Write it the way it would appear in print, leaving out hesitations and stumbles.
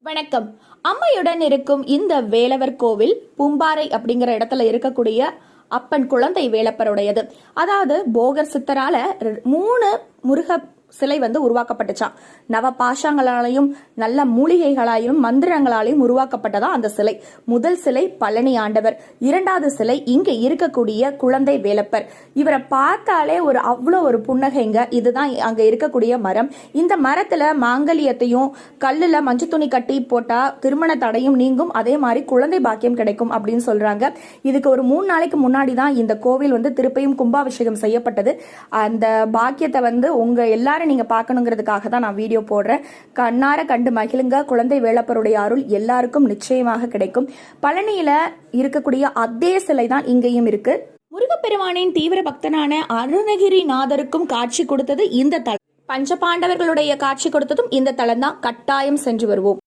வணக்கம். அம்மையுடன் இருக்கும் இந்த வேலவர் கோவில் பூம்பாறை அப்படிங்கிற இடத்துல இருக்கக்கூடிய அப்பன் குழந்தை வேலப்பருடையது. அதாவது போகர் சித்தரால 3 முருக சிலை உருவாக்கப்பட்டுச்சான். நவ பாஷங்களாலையும் நல்ல மூலிகைகளாயும் மந்திரங்களாலையும் உருவாக்கப்பட்டதா அந்த சிலை. முதல் சிலை பழனி ஆண்டவர், 2வது சிலை இங்க இருக்கக்கூடிய குழந்தை வேலப்பர். இவரை பார்த்தாலே அவ்வளோ ஒரு புன்னகைங்க. இதுதான் அங்க இருக்கக்கூடிய மரம். இந்த மரத்துல மாங்கல்யத்தையும் கல்லுல மஞ்சள் துணி கட்டி போட்டா திருமண தடையும் நீங்கும், அதே மாதிரி குழந்தை பாக்கியம் கிடைக்கும் அப்படின்னு சொல்றாங்க. இதுக்கு ஒரு 3 நாளைக்கு முன்னாடி தான் இந்த கோவில் திருப்பியும் கும்பாபிஷேகம் செய்யப்பட்டது. அந்த பாக்கியத்தை உங்க எல்லாரும் நீங்க பார்க்கணுங்கிறதுக்காக தான் நான் வீடியோ போடுறேன். கண்ணார கண்டு மகிழுங்க. குழந்தை வேலப்பருடைய அருள் எல்லாருக்கும் நிச்சயமாக கிடைக்கும். பழனியில இருக்கக்கூடிய அதே சிலை தான் இங்கேயும் இருக்கு. முருகப்பெருமானின் தீவிர பக்தனான அருணகிரிநாதருக்கும் காட்சி கொடுத்தது இந்த தலம். பஞ்சபாண்டவர்களுடைய காட்சி கொடுத்ததும் இந்த தலம் தான். கட்டாயம் சென்று வருவோம்.